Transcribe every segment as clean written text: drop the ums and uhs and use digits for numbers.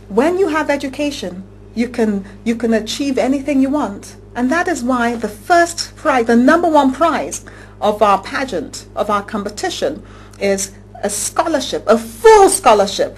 when you have education, you can achieve anything you want. And that is why the first prize, the number one prize of our pageant, of our competition, is a scholarship, a full scholarship,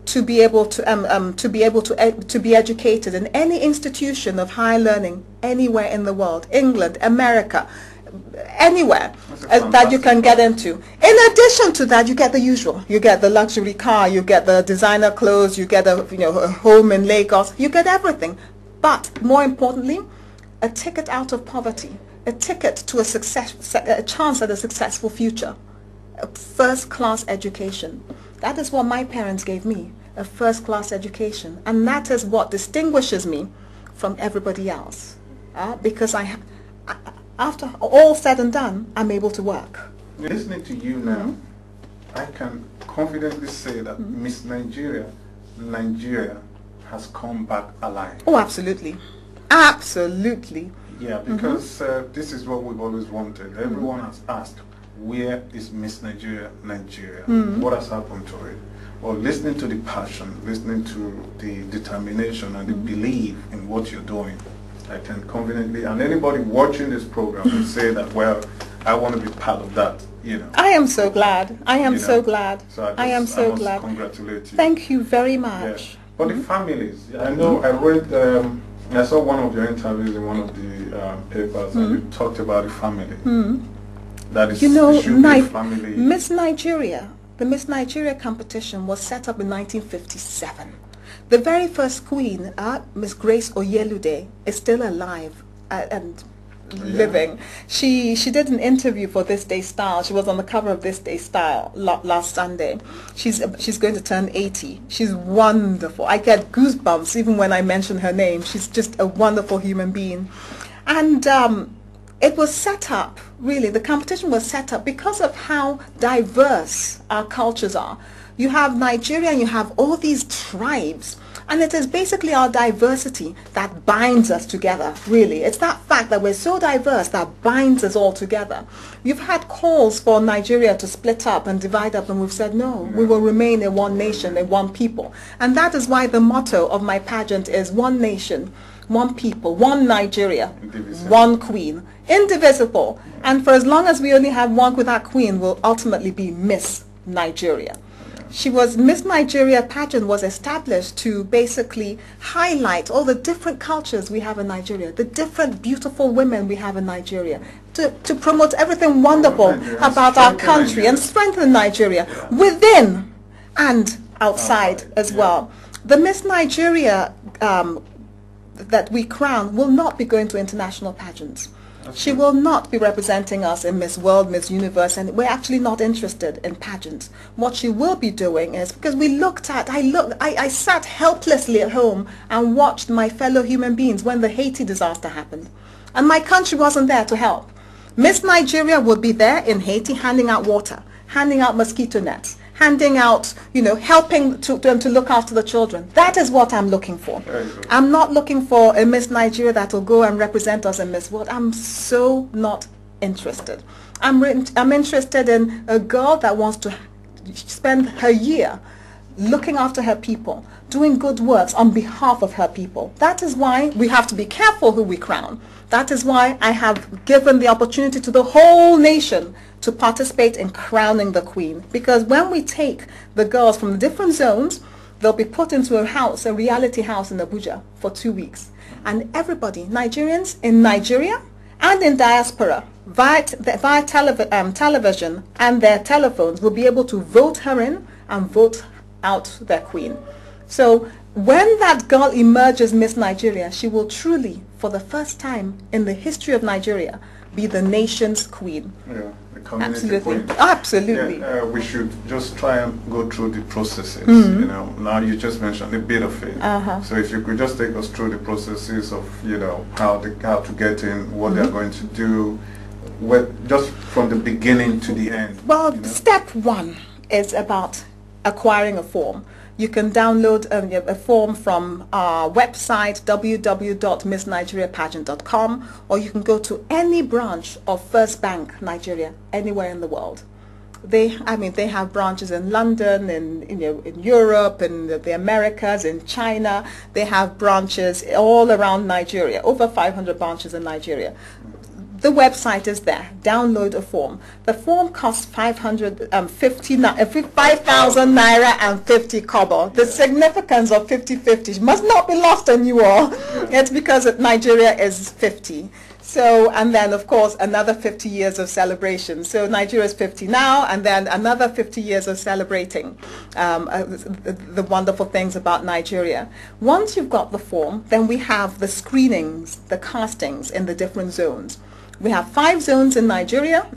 to be able to be educated in any institution of higher learning anywhere in the world, England, America, anywhere that you can get into. In addition to that, you get the usual. You get the luxury car, you get the designer clothes, you get a home in Lagos, you get everything. But more importantly, a ticket out of poverty, a ticket to a chance at a successful future, a first-class education. That is what my parents gave me, a first-class education. And that is what distinguishes me from everybody else. Because after all said and done, I'm able to work. Listening to you now, I can confidently say that Miss Nigeria has come back alive. Oh, absolutely. Absolutely. Yeah, because this is what we've always wanted. Everyone has asked, where is Miss Nigeria? What has happened to it? Well, listening to the passion, listening to the determination and the belief in what you're doing, I can confidently, and anybody watching this program will say that, well, I want to be part of that, I am so glad. I am so glad. So I am so must glad. Congratulate you. Thank you very much. Yeah. But the families, I know I read, I saw one of your interviews in one of the papers, and you talked about the family. That is, family. Miss Nigeria, the Miss Nigeria competition was set up in 1957. The very first queen, Miss Grace Oyelude, is still alive and living. She did an interview for This Day Style. She was on the cover of This Day Style last Sunday. She's going to turn 80. She's wonderful. I get goosebumps even when I mention her name. She's just a wonderful human being. And it was set up, really, the competition was set up because of how diverse our cultures are. You have Nigeria and you have all these tribes, and it is basically our diversity that binds us together, really. It's that fact that we're so diverse that binds us all together. You've had calls for Nigeria to split up and divide up, and we've said no, we will remain a one nation, a one people. And that is why the motto of my pageant is one nation, one people, one Nigeria, one queen, indivisible. And for as long as we only have one queen, that queen will ultimately be Miss Nigeria. Miss Nigeria pageant was established to basically highlight all the different cultures we have in Nigeria, the different beautiful women we have in Nigeria, to promote everything wonderful about our country and strengthen Nigeria within and outside as well. The Miss Nigeria that we crown will not be going to international pageants. She will not be representing us in Miss World, Miss Universe, and we're actually not interested in pageants. What she will be doing is, because I sat helplessly at home and watched my fellow human beings when the Haiti disaster happened. And my country wasn't there to help. Miss Nigeria would be there in Haiti handing out water, handing out mosquito nets, handing out, helping them to look after the children. That is what I'm looking for. I'm not looking for a Miss Nigeria that will go and represent us in Miss World. I'm so not interested. I'm interested in a girl that wants to spend her year looking after her people, doing good works on behalf of her people. That is why we have to be careful who we crown. That is why I have given the opportunity to the whole nation to participate in crowning the queen. Because when we take the girls from the different zones, they'll be put into a house, a reality house in Abuja for 2 weeks. And everybody, Nigerians in Nigeria and in diaspora, via television and their telephones, will be able to vote her in and vote out their queen. So when that girl emerges Miss Nigeria, she will truly, for the first time in the history of Nigeria, be the nation's queen. Yeah, the community absolutely. queen. Absolutely. Yeah, we should just try and go through the processes. Now you just mentioned a bit of it. So if you could just take us through the processes of, how to get in, what they're going to do, just from the beginning to the end. Well, step one is about acquiring a form. You can download a form from our website, www.missnigeriapageant.com, or you can go to any branch of First Bank Nigeria, anywhere in the world. they have branches in London, in Europe, in the Americas, in China. They have branches all around Nigeria, over 500 branches in Nigeria. The website is there. Download a form. The form costs 5,000 naira and 50 kobo. The significance of 50-50 must not be lost on you all. Yeah. It's because Nigeria is 50. So, and then of course another 50 years of celebration. So Nigeria is 50 now, and then another 50 years of celebrating the wonderful things about Nigeria. Once you've got the form, then we have the screenings, the castings in the different zones. We have 5 zones in Nigeria.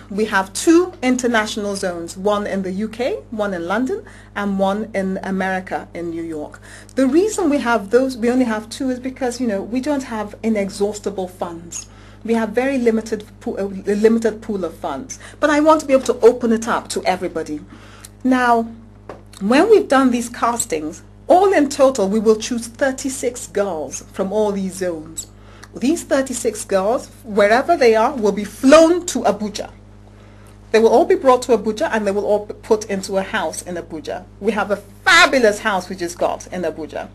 We have 2 international zones, one in the UK, one in London, and one in America, in New York. The reason we have those, we only have 2, is because, we don't have inexhaustible funds. We have very limited pool of funds. But I want to be able to open it up to everybody. Now, when we've done these castings, all in total, we will choose 36 girls from all these zones. These 36 girls, wherever they are, will be flown to Abuja. They will all be brought to Abuja, and they will all be put into a house in Abuja. We have a fabulous house we just got in Abuja.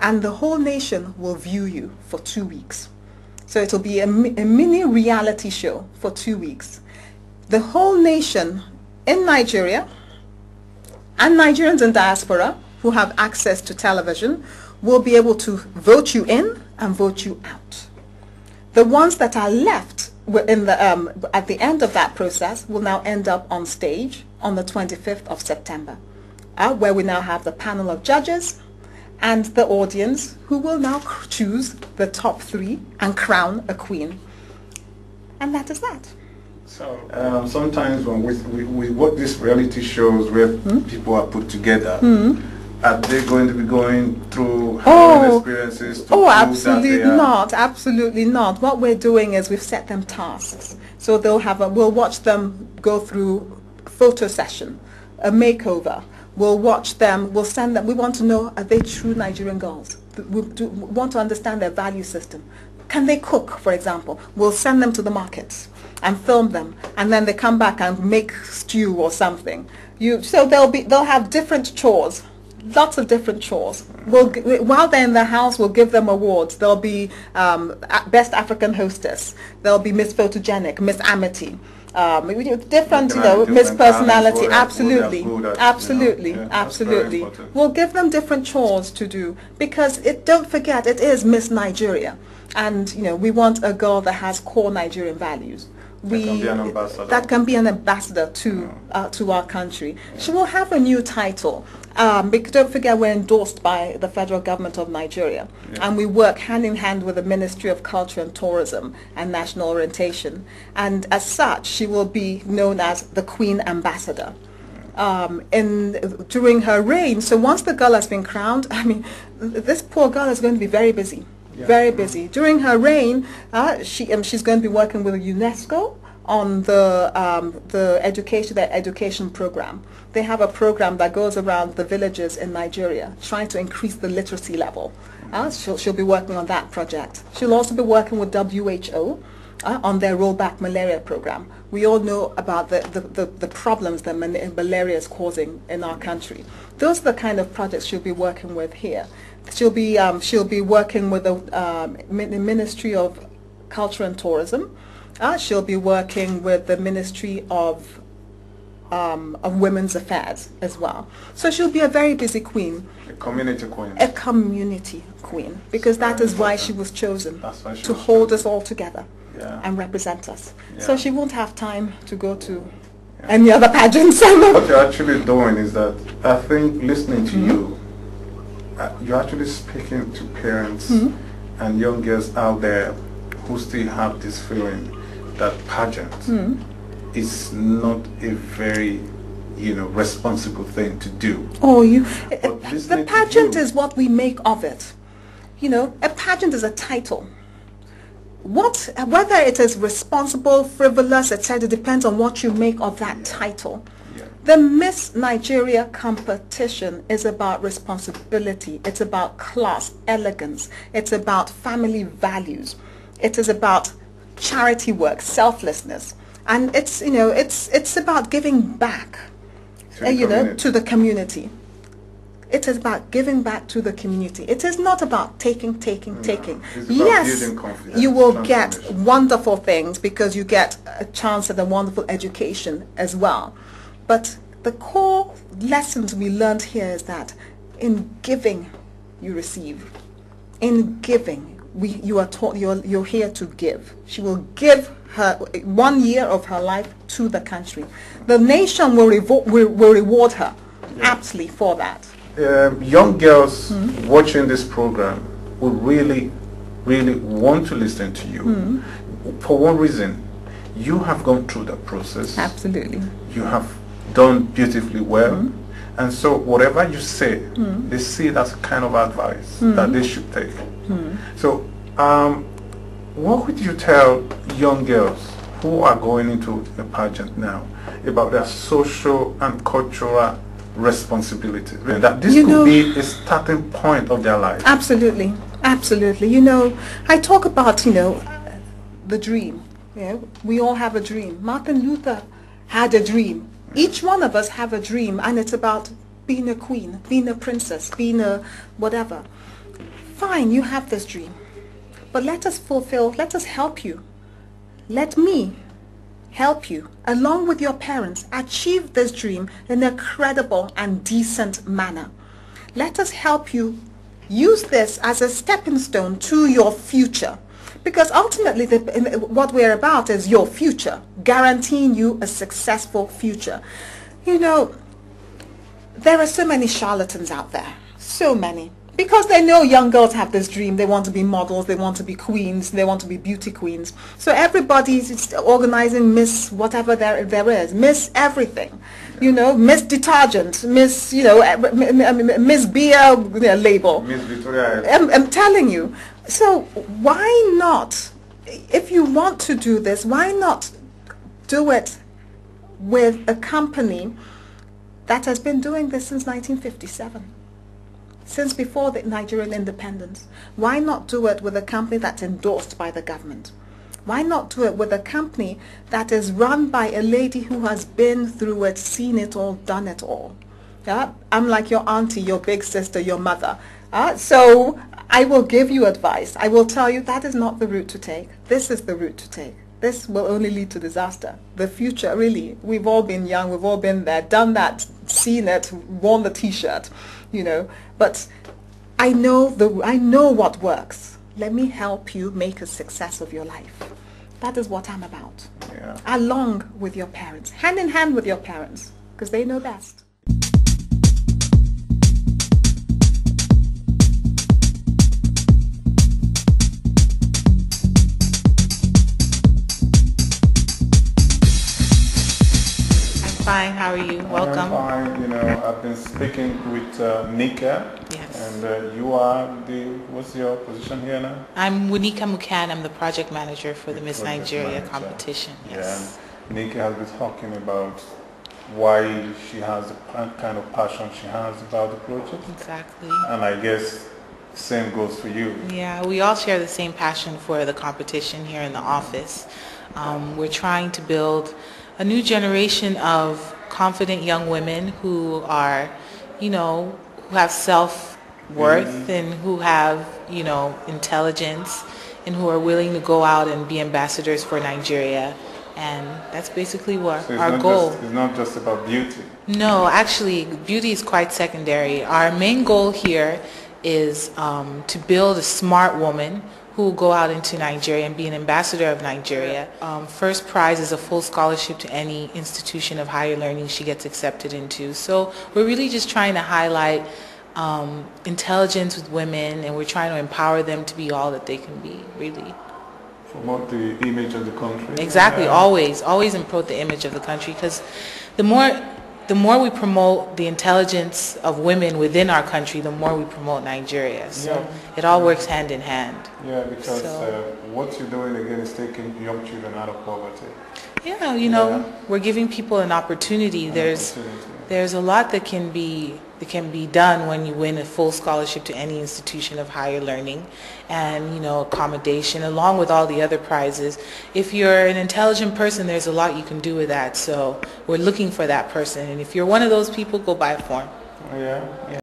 And the whole nation will view you for 2 weeks. So it will be a mini reality show for 2 weeks. The whole nation in Nigeria, and Nigerians in diaspora who have access to television, will be able to vote you in and vote you out. The ones that are left at the end of that process will now end up on stage on the 25th of September, where we now have the panel of judges and the audience, who will now choose the top 3 and crown a queen. And that is that. So sometimes when we watch these reality shows where people are put together, are they going to be going through experiences? Absolutely not. Absolutely not. What we're doing is we've set them tasks. So they'll have we'll watch them go through a photo session, a makeover. We'll watch them. We'll send them. We want to know, are they true Nigerian girls? We want to understand their value system. Can they cook, for example? We'll send them to the markets and film them, and then they come back and make stew or something. So they'll have different chores. Lots of different chores. While they're in the house, we'll give them awards. There'll be Best African Hostess. There'll be Miss Photogenic, Miss Amity. Different, Miss Personality. Absolutely, absolutely. We'll give them different chores to do, because don't forget, it is Miss Nigeria, and we want a girl that has core Nigerian values. That can be an ambassador to our country. She will have a new title. Because don't forget, we're endorsed by the federal government of Nigeria, and we work hand in hand with the Ministry of Culture and Tourism and National Orientation. And as such, she will be known as the Queen Ambassador during her reign. So once the girl has been crowned, this poor girl is going to be very busy. Very busy. During her reign, she's going to be working with UNESCO on the education program. They have a program that goes around the villages in Nigeria, trying to increase the literacy level. She'll be working on that project. She'll also be working with WHO on their rollback malaria program. We all know about the problems that malaria is causing in our country. Those are the kind of projects she'll be working with here. She'll be working with the Ministry of Culture and Tourism. She'll be working with the Ministry of Women's Affairs as well. So she'll be a very busy queen. A community queen. A community queen, because that is why she was chosen, to hold us all together and represent us. So she won't have time to go to any other pageants. What you're actually doing is that, I think, listening to you, you're actually speaking to parents and young girls out there who still have this feeling that pageant is not a very, responsible thing to do. The pageant is what we make of it. A pageant is a title. Whether it is responsible, frivolous, etc., depends on what you make of that title. The Miss Nigeria competition is about responsibility. It's about class, elegance. It's about family values. It is about charity work, selflessness. And it's, you know, it's about giving back, to the community. It is about giving back to the community. It is not about taking. It's about Yes, building confidence, you will get transformation. wonderful things because you get a chance at a wonderful education as well. But the core lessons we learned here is that in giving, you receive. In giving, you are taught, you're here to give. She will give her 1 year of her life to the country. The nation will reward her aptly for that. Young girls watching this program will really, really want to listen to you. For one reason, you have gone through that process. Absolutely. You have done beautifully well. And so whatever you say, they see it as a kind of advice that they should take. So what would you tell young girls who are going into a pageant now about their social and cultural responsibility? That this could be a starting point of their life. Absolutely. Absolutely. I talk about, the dream. We all have a dream. Martin Luther had a dream. Each one of us have a dream, and it's about being a queen, being a princess, being a whatever. Fine, you have this dream. But let us help you. Let me help you, along with your parents, achieve this dream in a credible and decent manner. Let us help you use this as a stepping stone to your future. Because ultimately, what we're about is your future, guaranteeing you a successful future. There are so many charlatans out there, so many. Because they know young girls have this dream. They want to be models, they want to be queens, they want to be beauty queens. So everybody's organizing Miss whatever there is, Miss everything. Miss detergent, Miss, Miss beer label. Miss Victoria. I'm telling you. So why not, if you want to do this, why not do it with a company that has been doing this since 1957? Since before the Nigerian independence. Why not do it with a company that's endorsed by the government? Why not do it with a company that is run by a lady who has been through it, seen it all, done it all? Yeah? I'm like your auntie, your big sister, your mother. So I will give you advice. I will tell you that is not the route to take. This is the route to take. This will only lead to disaster. The future, really, we've all been young, we've all been there, done that, seen it, worn the T-shirt, But I know what works. Let me help you make a success of your life. That is what I'm about. Yeah. Along with your parents, hand in hand with your parents, because they know best. Fine, how are you? Welcome. I'm fine. I've been speaking with Nika. Yes. And you are what's your position here now? I'm Winika Mukan. I'm the project manager for the Miss Nigeria competition. Yes. Yeah. Nika has been talking about why she has the kind of passion she has about the project. Exactly. And I guess same goes for you. Yeah, we all share the same passion for the competition here in the office. We're trying to build a new generation of confident young women who are, who have self-worth and who have, intelligence and who are willing to go out and be ambassadors for Nigeria. And that's basically what our goal. It's not just about beauty. No, actually, beauty is quite secondary. Our main goal here is to build a smart woman who will go out into Nigeria and be an ambassador of Nigeria. First prize is a full scholarship to any institution of higher learning she gets accepted into. So we're really just trying to highlight intelligence with women, and we're trying to empower them to be all that they can be, really. Promote the image of the country. Exactly, always promote the image of the country, because the more we promote the intelligence of women within our country, the more we promote Nigeria. So it all works hand in hand. Yeah, because what you're doing again is taking young children out of poverty. Yeah, we're giving people an opportunity. There's a lot that can be that can be done when you win a full scholarship to any institution of higher learning, and accommodation along with all the other prizes. If you're an intelligent person, there's a lot you can do with that. So we're looking for that person, and if you're one of those people, go buy a form. Yeah.